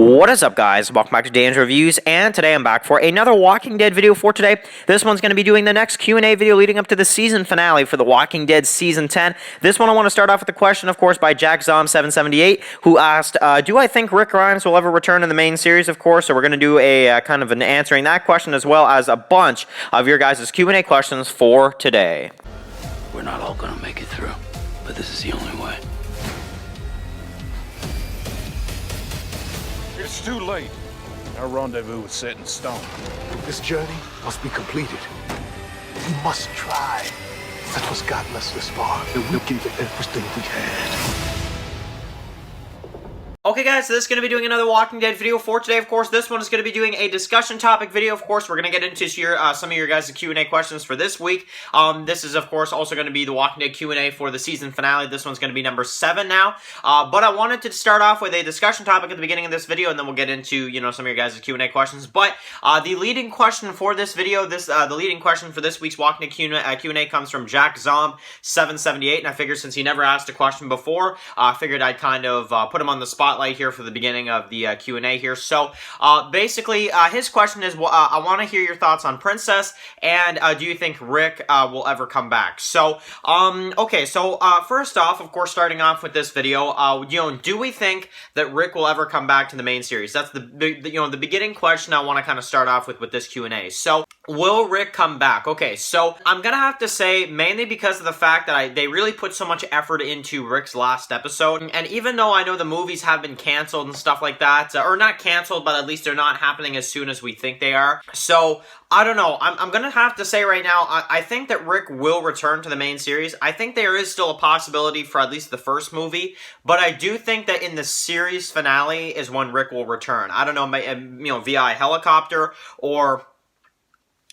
What is up, guys? Welcome back to Dan's Reviews, and today I'm back for another Walking Dead video for today. This one's going to be doing the next Q&A video leading up to the season finale for The Walking Dead Season 10. This one I want to start off with a question, of course, by JackZom778, who asked, do I think Rick Grimes will ever return in the main series, of course? So we're going to do a kind of an answering that question, as well as a bunch of your guys' Q&A questions for today. We're not all going to make it through, but this is the only way. It's too late. Our rendezvous was set in stone. This journey must be completed. We must try. That's what's gotten us this far, and we'll give it everything we had. Okay, guys, so this is going to be doing another Walking Dead video for today. Of course, this one is going to be doing a discussion topic video. Of course, we're going to get into some of your guys' Q&A questions for this week. This is, of course, also going to be the Walking Dead Q&A for the season finale. This one's going to be number 7 now. But I wanted to start off with a discussion topic at the beginning of this video, and then we'll get into, some of your guys' Q&A questions. But the leading question for this video, the leading question for this week's Walking Dead Q&A comes from JackZom778, and I figured since he never asked a question before, I figured I'd kind of put him on the spotlight here for the beginning of the Q&A here. So basically his question is, I want to hear your thoughts on Princess, and do you think Rick will ever come back? So okay, so first off, of course, starting off with this video, do we think that Rick will ever come back to the main series? That's the beginning question I want to kind of start off with this Q&A. So will Rick come back? Okay, so I'm gonna have to say, mainly because of the fact that they really put so much effort into Rick's last episode, and even though I know the movies have been canceled and stuff like that, or not canceled, but at least they're not happening as soon as we think they are. So I don't know. I'm gonna have to say right now, I think that Rick will return to the main series. I think there is still a possibility for at least the first movie, but I do think that in the series finale is when Rick will return. I don't know, via a helicopter or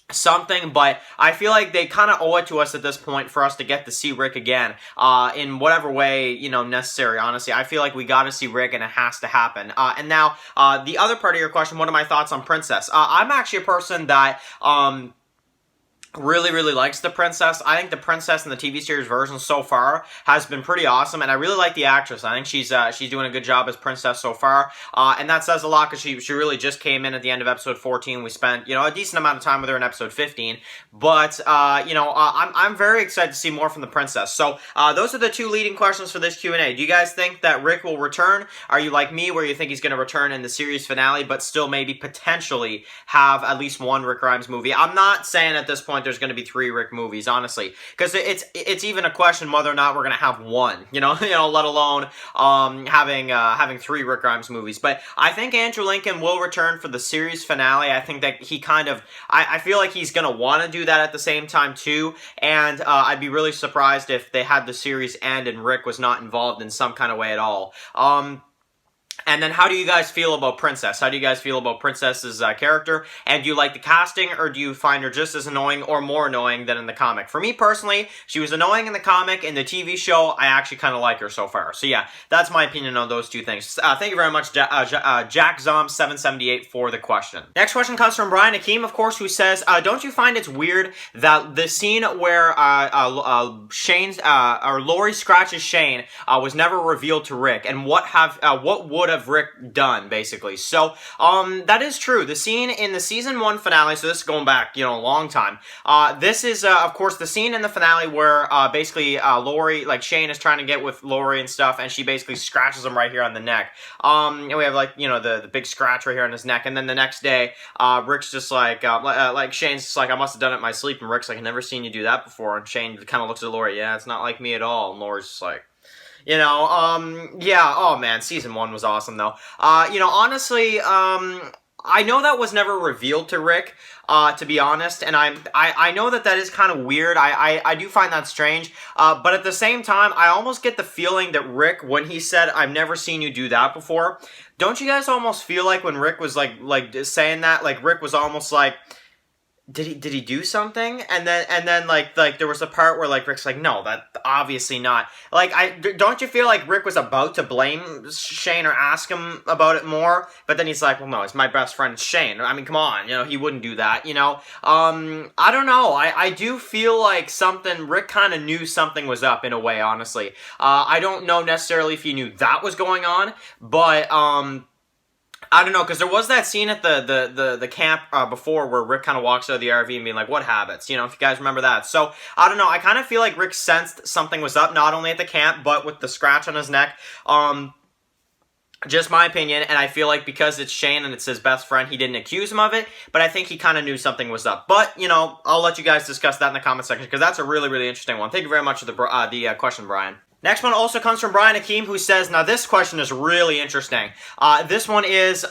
something, but I feel like they kind of owe it to us at this point for us to get to see Rick again, in whatever way, necessary. Honestly, I feel like we got to see Rick, and it has to happen. And now, the other part of your question, what are my thoughts on Princess? I'm actually a person that, really likes the Princess. I think the Princess in the TV series version so far has been pretty awesome, and I really like the actress. I think she's doing a good job as Princess so far, and that says a lot because she really just came in at the end of episode 14. We spent a decent amount of time with her in episode 15, but I'm very excited to see more from the Princess. So those are the two leading questions for this Q&A. Do you guys think that Rick will return? Are you like me, where you think he's going to return in the series finale, but still maybe potentially have at least one Rick Grimes movie? I'm not saying at this point there's going to be 3 Rick movies, honestly, because it's even a question whether or not we're going to have one, let alone having 3 Rick Grimes movies. But I think Andrew Lincoln will return for the series finale. I think that he I feel like he's going to want to do that at the same time too, and I'd be really surprised if they had the series end and Rick was not involved in some kind of way at all. And then how do you guys feel about Princess? How do you guys feel about Princess's character? And do you like the casting, or do you find her just as annoying or more annoying than in the comic? For me personally, she was annoying in the comic. In the TV show, I actually kind of like her so far. So yeah, that's my opinion on those two things. Thank you very much, JackZom778, for the question. Next question comes from Brian Hakeem, of course, who says, don't you find it's weird that the scene where Lori scratches Shane was never revealed to Rick? And what would have Rick done, basically? So that is true. The scene in the season 1 finale, so this is going back a long time, this is of course the scene in the finale where basically Lori, Shane is trying to get with Lori and stuff, and she basically scratches him right here on the neck, and we have the big scratch right here on his neck. And then the next day Rick's just Shane's just like, I must have done it in my sleep, and Rick's like, I've never seen you do that before. And Shane kind of looks at Lori, yeah, it's not like me at all. And Lori's just like, yeah, oh man, season 1 was awesome though. Honestly, I know that was never revealed to Rick, to be honest, and I know that is kind of weird. I do find that strange, but at the same time, I almost get the feeling that Rick, when he said, I've never seen you do that before, don't you guys almost feel like when Rick was saying that, Rick was almost like, did he do something? And then there was a part where Rick's like, no, that obviously not. Don't you feel like Rick was about to blame Shane or ask him about it more? But then he's like, well, no, it's my best friend Shane. I mean, come on, he wouldn't do that, I don't know. I do feel like Rick kind of knew something was up in a way, honestly. I don't know necessarily if he knew that was going on, but I don't know, because there was that scene at the camp before where Rick kind of walks out of the RV and being like, what habits? You know, if you guys remember that. So, I don't know, I kind of feel like Rick sensed something was up, not only at the camp, but with the scratch on his neck. Just my opinion, and I feel like because it's Shane and it's his best friend, he didn't accuse him of it, but I think he kind of knew something was up. But, you know, I'll let you guys discuss that in the comment section, because that's a really, really interesting one. Thank you very much for the question, Brian. Next one also comes from Brian Akeem, who says, now this question is really interesting. This one is,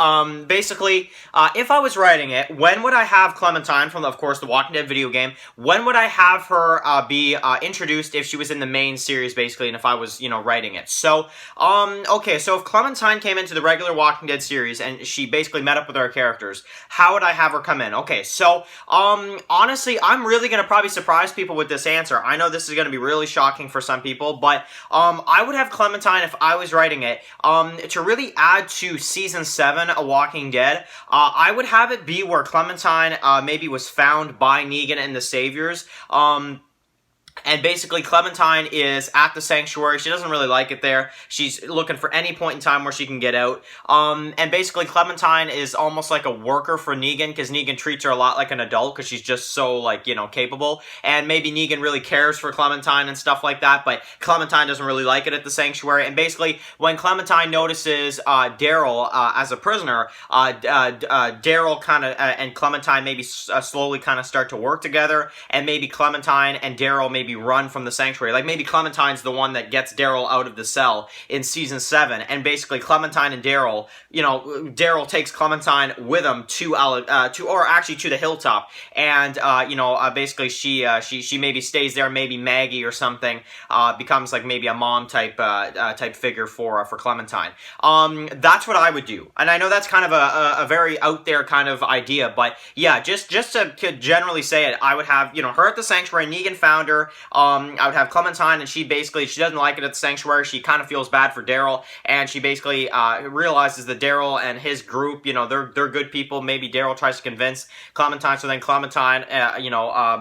basically, if I was writing it, when would I have Clementine from, of course, the Walking Dead video game, when would I have her be introduced if she was in the main series, basically, and if I was, you know, writing it? So, okay, so if Clementine came into the regular Walking Dead series and she basically met up with our characters, how would I have her come in? Okay, so, honestly, I'm really going to probably surprise people with this answer. I know this is going to be really shocking for some people, but I would have Clementine, if I was writing it, to really add to Season 7 of Walking Dead. I would have it be where Clementine maybe was found by Negan and the Saviors. And basically, Clementine is at the sanctuary. She doesn't really like it there. She's looking for any point in time where she can get out. And basically, Clementine is almost like a worker for Negan, because Negan treats her a lot like an adult, because she's just so, like, you know, capable. And maybe Negan really cares for Clementine and stuff like that, but Clementine doesn't really like it at the sanctuary. And basically, when Clementine notices Daryl as a prisoner, Daryl kind of and Clementine maybe slowly kind of start to work together, and maybe Clementine and Daryl maybe run from the sanctuary. Like, maybe Clementine's the one that gets Daryl out of the cell in Season 7, and basically Clementine and Daryl, you know, Daryl takes Clementine with him to the hilltop, and, you know, basically she maybe stays there, maybe Maggie or something, becomes like maybe a mom type figure for Clementine. That's what I would do, and I know that's kind of a very out there kind of idea, but yeah, just to generally say it, I would have, you know, her at the sanctuary, Negan found her. I would have Clementine, and she doesn't like it at the sanctuary. She kind of feels bad for Daryl, and she basically realizes that Daryl and his group, you know, they're good people. Maybe Daryl tries to convince Clementine, so then Clementine,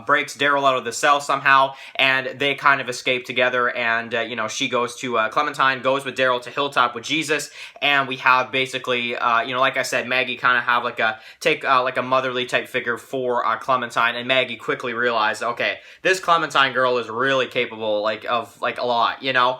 breaks Daryl out of the cell somehow, and they kind of escape together, and, you know, she goes to, Clementine goes with Daryl to Hilltop with Jesus, and we have basically, you know, like I said, Maggie kind of have like a motherly type figure for Clementine, and Maggie quickly realized, okay, this Clementine girl is really capable, like, of, like, a lot, you know?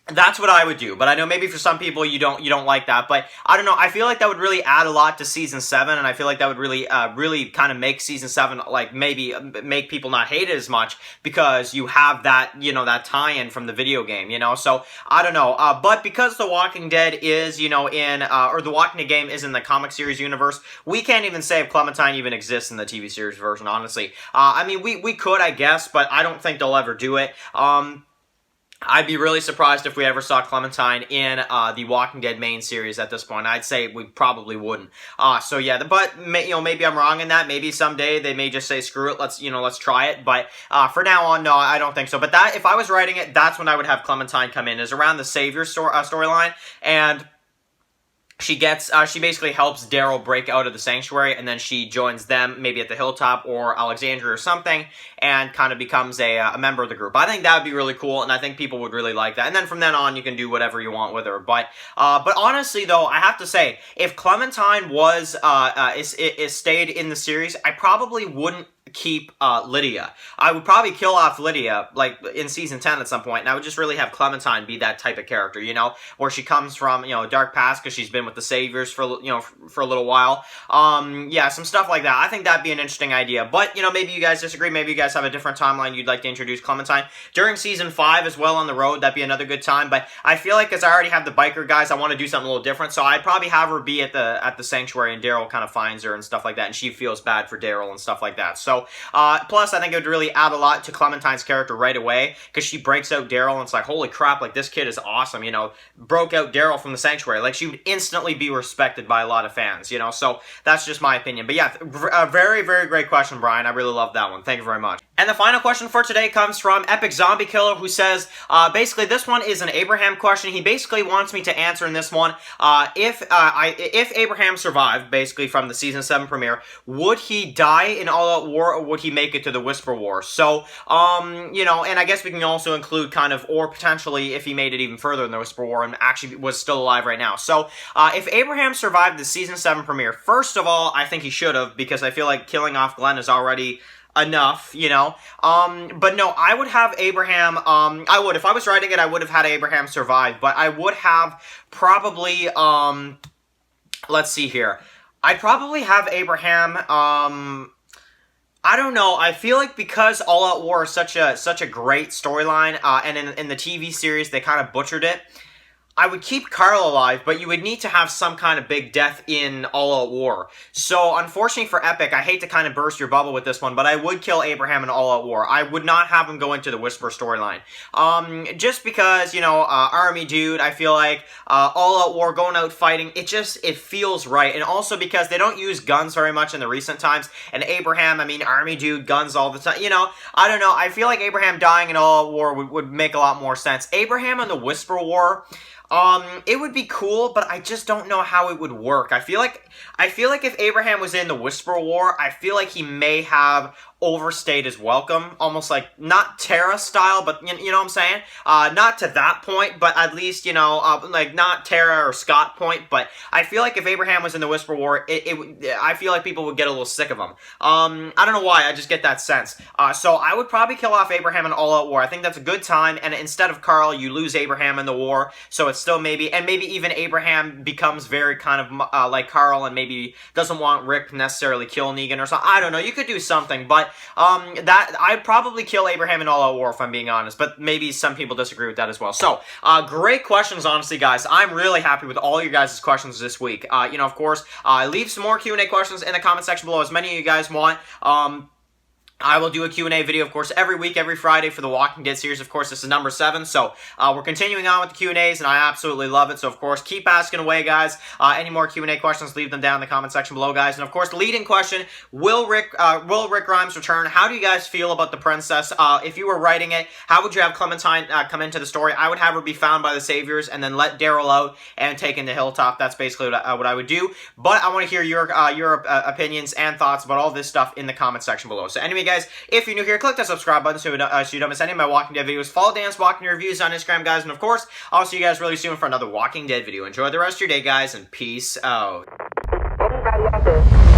That's what I would do, but I know maybe for some people you don't like that, but I don't know, I feel like that would really add a lot to Season 7, and I feel like that would really, really kind of make Season 7, like, maybe make people not hate it as much, because you have that, you know, that tie-in from the video game, you know, so, I don't know, but because The Walking Dead is, you know, or The Walking Dead game is in the comic series universe, we can't even say if Clementine even exists in the TV series version, honestly. I mean, we could, I guess, but I don't think they'll ever do it. I'd be really surprised if we ever saw Clementine in the Walking Dead main series at this point. I'd say we probably wouldn't. So yeah, but you know, maybe I'm wrong in that. Maybe someday they may just say screw it, let's try it. But for now on, no, I don't think so. But that, if I was writing it, that's when I would have Clementine come in, is around the Savior storyline, and she basically helps Daryl break out of the sanctuary, and then she joins them, maybe at the Hilltop or Alexandria or something, and kind of becomes a member of the group. I think that would be really cool, and I think people would really like that. And then from then on, you can do whatever you want with her. But honestly, though, I have to say, if Clementine was stayed in the series, I probably wouldn't keep Lydia. I would probably kill off Lydia, like, in Season 10 at some point, and I would just really have Clementine be that type of character, you know, where she comes from, you know, dark past, because she's been with the Saviors for, you know, for a little while. Yeah, some stuff like that. I think that'd be an interesting idea, but, you know, maybe you guys disagree, maybe you guys have a different timeline you'd like to introduce Clementine. During Season 5 as well on the road, that'd be another good time, but I feel like, because I already have the biker guys, I want to do something a little different, so I'd probably have her be at the sanctuary, and Daryl kind of finds her and stuff like that, and she feels bad for Daryl and stuff like that. So, plus, I think it would really add a lot to Clementine's character right away, because she breaks out Daryl, and it's like, holy crap, like, this kid is awesome, you know, broke out Daryl from the sanctuary. Like, she would instantly be respected by a lot of fans, you know, so that's just my opinion. But yeah, a very, very great question, Brian. I really love that one. Thank you very much. And the final question for today comes from Epic Zombie Killer, who says, basically, this one is an Abraham question. He basically wants me to answer in this one, if Abraham survived, basically, from the Season 7 premiere, would he die in All Out War or would he make it to the Whisper War? So, you know, and I guess we can also include kind of, or potentially if he made it even further in the Whisper War and actually was still alive right now. So, if Abraham survived the Season 7 premiere, first of all, I think he should have, because I feel like killing off Glenn is already enough, you know. But no, I would have Abraham, if I was writing it, I would have had Abraham survive, but I would have probably, let's see here. I'd probably have Abraham, I don't know. I feel like because All Out War is such a great storyline, and in the TV series they kind of butchered it, I would keep Carl alive, but you would need to have some kind of big death in All Out War. So, unfortunately for Epic, I hate to kind of burst your bubble with this one, but I would kill Abraham in All Out War. I would not have him go into the Whisper storyline. Just because, you know, Army Dude, I feel like, All Out War, going out fighting, it feels right. And also because they don't use guns very much in the recent times, and Abraham, I mean, Army Dude, guns all the time, you know, I don't know, I feel like Abraham dying in All Out War would make a lot more sense. Abraham in the Whisper War, it would be cool, but I just don't know how it would work. I feel like if Abraham was in the Whisper War, I feel like he may have overstayed his welcome, almost like, not Terra style, but you know what I'm saying? Not to that point, but at least, you know, like, not Terra or Scott point, but I feel like if Abraham was in the Whisper War, I feel like people would get a little sick of him. I don't know why, I just get that sense. So I would probably kill off Abraham in All Out War. I think that's a good time, and instead of Carl, you lose Abraham in the war, so it's still maybe even Abraham becomes very kind of like Carl, and maybe doesn't want Rick to necessarily kill Negan or something. I don't know, you could do something, but that I'd probably kill Abraham in All Out War if I'm being honest, but maybe some people disagree with that as well. So, great questions, honestly, guys. I'm really happy with all your guys' questions this week. You know, of course, leave some more Q&A questions in the comment section below, as many of you guys want. I will do a Q&A video, of course, every week, every Friday for the Walking Dead series. Of course, this is number 7, so we're continuing on with the Q&As, and I absolutely love it. So, of course, keep asking away, guys. Any more Q&A questions, leave them down in the comment section below, guys. And, of course, the leading question, will Rick Grimes return? How do you guys feel about the princess? If you were writing it, how would you have Clementine come into the story? I would have her be found by the Saviors and then let Daryl out and taken to Hilltop. That's basically what I would do. But I want to hear your opinions and thoughts about all this stuff in the comment section below. So, anyway, guys, if you're new here, click that subscribe button so you don't miss any of my Walking Dead videos. Follow Dan's Walking Dead reviews on Instagram, guys. And, of course, I'll see you guys really soon for another Walking Dead video. Enjoy the rest of your day, guys, and peace out. Anybody out there?